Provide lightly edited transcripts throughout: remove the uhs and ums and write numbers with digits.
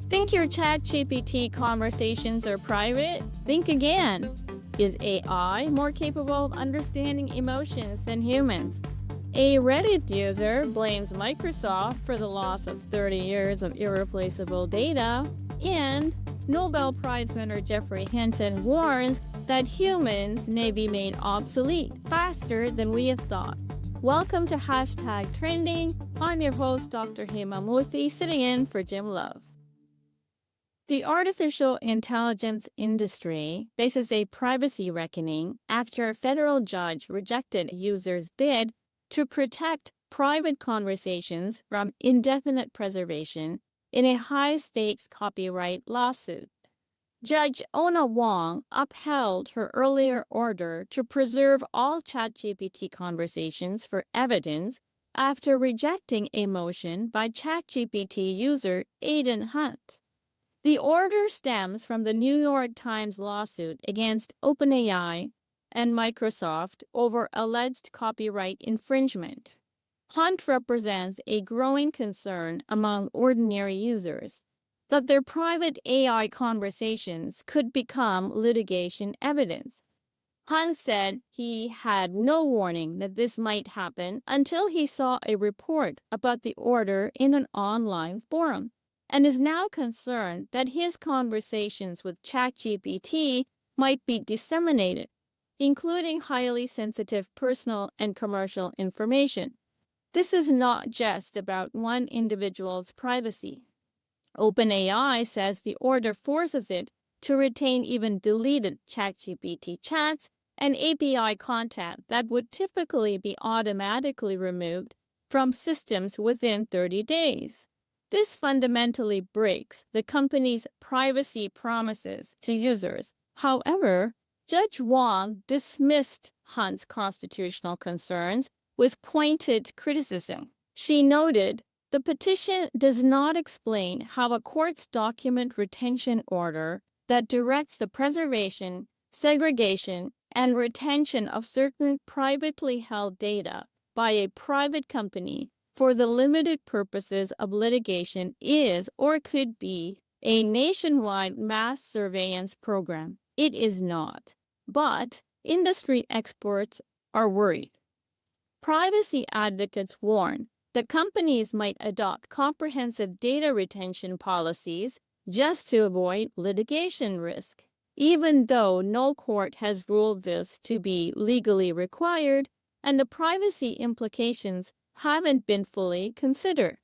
Think your ChatGPT conversations are private? Think again. Is AI more capable of understanding emotions than humans? A Reddit user blames Microsoft for the loss of 30 years of irreplaceable data, and Nobel Prize winner Jeffrey Hinton warns that humans may be made obsolete faster than we have thought. Welcome to #Trending. I'm your host, Dr. Hema Murthy, sitting in for Jim Love. The artificial intelligence industry faces a privacy reckoning after a federal judge rejected a user's bid to protect private conversations from indefinite preservation in a high-stakes copyright lawsuit. Judge Ona Wong upheld her earlier order to preserve all ChatGPT conversations for evidence after rejecting a motion by ChatGPT user Aidan Hunt. The order stems from the New York Times lawsuit against OpenAI and Microsoft over alleged copyright infringement. Hunt represents a growing concern among ordinary users that their private AI conversations could become litigation evidence. Hunt said he had no warning that this might happen until he saw a report about the order in an online forum, and is now concerned that his conversations with ChatGPT might be disseminated, including highly sensitive personal and commercial information. This is not just about one individual's privacy. OpenAI says the order forces it to retain even deleted ChatGPT chats and API content that would typically be automatically removed from systems within 30 days. This fundamentally breaks the company's privacy promises to users. However, Judge Wong dismissed Hunt's constitutional concerns with pointed criticism. She noted, "The petition does not explain how a court's document retention order that directs the preservation, segregation, and retention of certain privately held data by a private company for the limited purposes of litigation is or could be a nationwide mass surveillance program. It is not." But industry experts are worried. Privacy advocates warn that companies might adopt comprehensive data retention policies just to avoid litigation risk. Even though no court has ruled this to be legally required, and the privacy implications haven't been fully considered.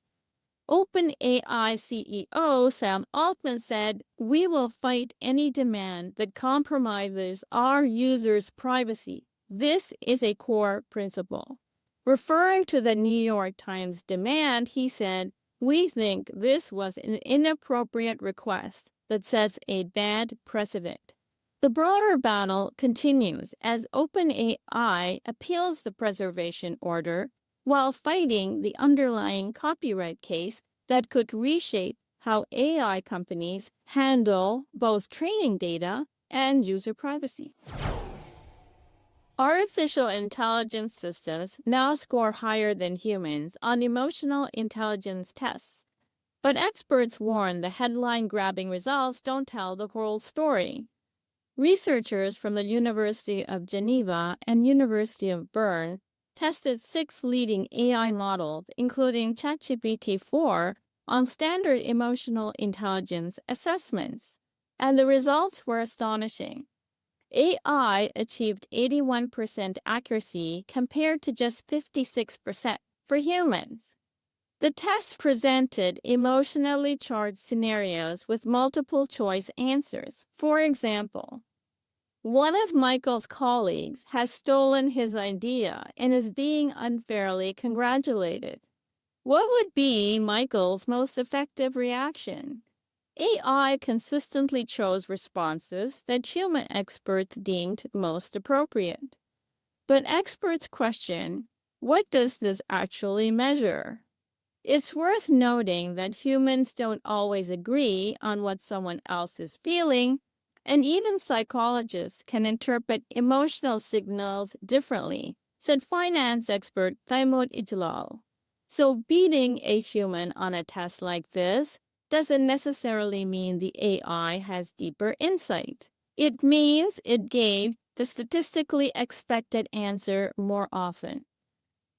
OpenAI CEO Sam Altman said, "We will fight any demand that compromises our users' privacy. This is a core principle." Referring to the New York Times demand, he said, "We think this was an inappropriate request that sets a bad precedent." The broader battle continues as OpenAI appeals the preservation order while fighting the underlying copyright case that could reshape how AI companies handle both training data and user privacy. Artificial intelligence systems now score higher than humans on emotional intelligence tests, but experts warn the headline-grabbing results don't tell the whole story. Researchers from the University of Geneva and University of Bern tested 6 leading AI models, including ChatGPT-4, on standard emotional intelligence assessments, and the results were astonishing. AI achieved 81% accuracy compared to just 56% for humans. The test presented emotionally charged scenarios with multiple choice answers. For example, one of Michael's colleagues has stolen his idea and is being unfairly congratulated. What would be Michael's most effective reaction? AI consistently chose responses that human experts deemed most appropriate. But experts question, what does this actually measure? It's worth noting that humans don't always agree on what someone else is feeling, and even psychologists can interpret emotional signals differently, said finance expert Taimur Ijlal. So beating a human on a test like this doesn't necessarily mean the AI has deeper insight. It means it gave the statistically expected answer more often.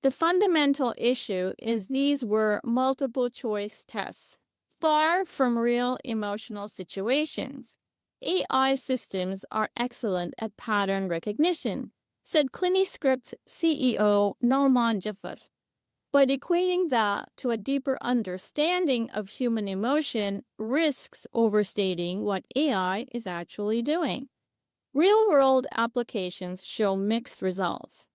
The fundamental issue is these were multiple choice tests, far from real emotional situations. AI systems are excellent at pattern recognition, said CliniScript CEO Norman Jaffer. But equating that to a deeper understanding of human emotion risks overstating what AI is actually doing. Real-world applications show mixed results.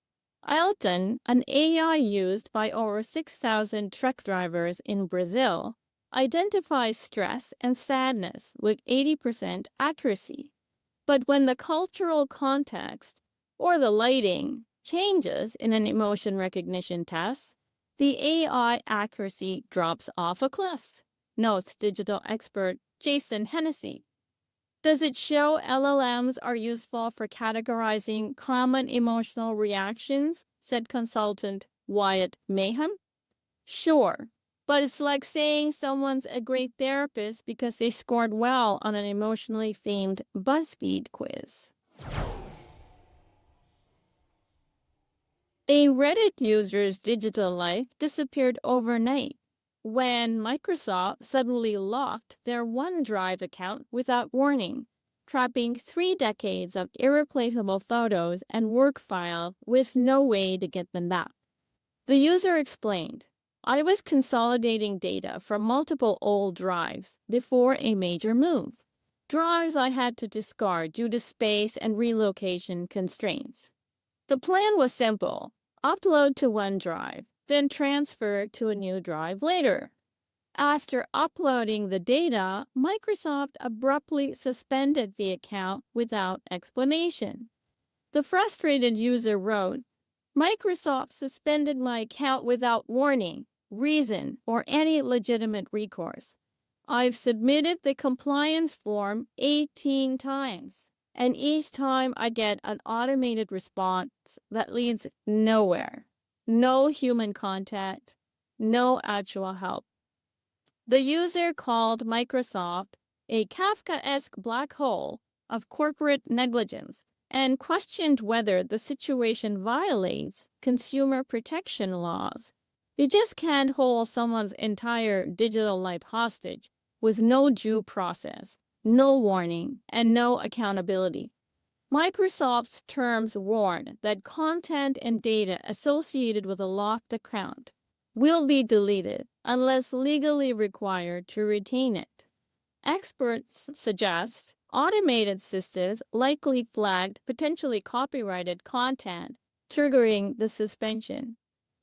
Alton, an AI used by over 6,000 truck drivers in Brazil, identifies stress and sadness with 80% accuracy. But when the cultural context or the lighting changes in an emotion recognition test, the AI accuracy drops off a cliff, notes digital expert Jason Hennessy. Does it show LLMs are useful for categorizing common emotional reactions? Said consultant Wyatt Mayhem. Sure, but it's like saying someone's a great therapist because they scored well on an emotionally themed BuzzFeed quiz. A Reddit user's digital life disappeared overnight when Microsoft suddenly locked their OneDrive account without warning, trapping 3 decades of irreplaceable photos and work files with no way to get them back. The user explained, "I was consolidating data from multiple old drives before a major move, drives I had to discard due to space and relocation constraints. The plan was simple. Upload to OneDrive, then transfer to a new drive later. After uploading the data, Microsoft abruptly suspended the account without explanation." The frustrated user wrote, "Microsoft suspended my account without warning, reason, or any legitimate recourse. I've submitted the compliance form 18 times. And each time I get an automated response that leads nowhere. No human contact, no actual help." The user called Microsoft a Kafkaesque black hole of corporate negligence and questioned whether the situation violates consumer protection laws. You just can't hold someone's entire digital life hostage with no due process, no warning, and no accountability. Microsoft's terms warn that content and data associated with a locked account will be deleted unless legally required to retain it. Experts suggest automated systems likely flagged potentially copyrighted content, triggering the suspension.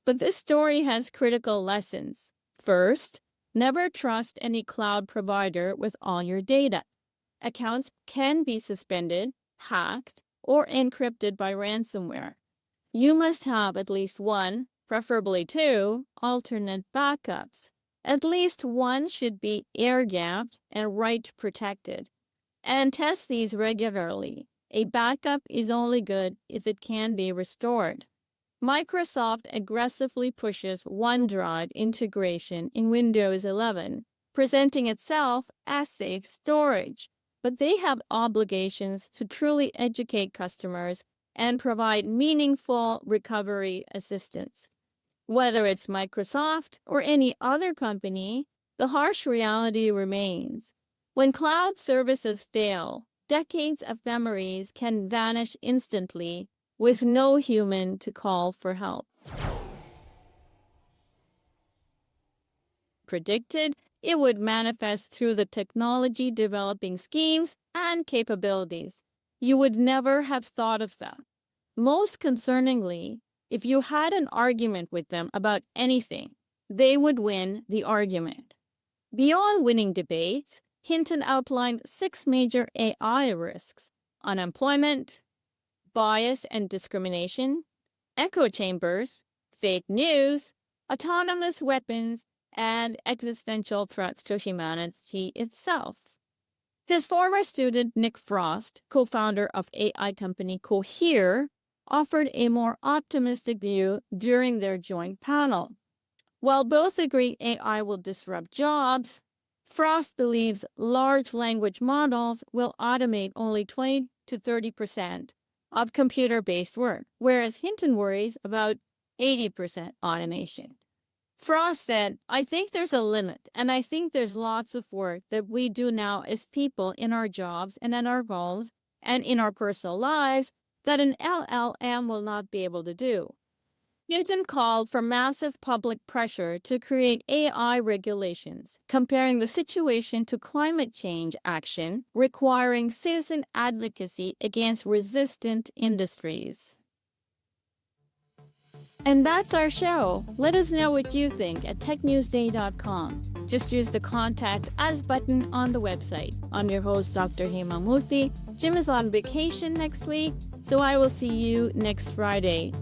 But this story has critical lessons. First, never trust any cloud provider with all your data. Accounts can be suspended, hacked, or encrypted by ransomware. You must have at least one, preferably 2, alternate backups. At least one should be air-gapped and write-protected. And test these regularly. A backup is only good if it can be restored. Microsoft aggressively pushes OneDrive integration in Windows 11, presenting itself as safe storage. But they have obligations to truly educate customers and provide meaningful recovery assistance. Whether it's Microsoft or any other company, the harsh reality remains. When cloud services fail, decades of memories can vanish instantly with no human to call for help. Predicted, it would manifest through the technology developing schemes and capabilities. You would never have thought of that. Most concerningly, if you had an argument with them about anything, they would win the argument. Beyond winning debates, Hinton outlined 6 major AI risks: unemployment, bias and discrimination, echo chambers, fake news, autonomous weapons, and existential threats to humanity itself. His former student Nick Frost, co-founder of AI company Cohere, offered a more optimistic view during their joint panel. While both agree AI will disrupt jobs, Frost believes large language models will automate only 20 to 30% of computer-based work, whereas Hinton worries about 80% automation. Frost said, I think there's a limit, and I think there's lots of work that we do now as people in our jobs and in our roles and in our personal lives that an LLM will not be able to do. Hinton called for massive public pressure to create AI regulations, comparing the situation to climate change action, requiring citizen advocacy against resistant industries. And that's our show. Let us know what you think at technewsday.com. Just use the Contact Us button on the website. I'm your host, Dr. Hema Murthy. Jim is on vacation next week, so I will see you next Friday.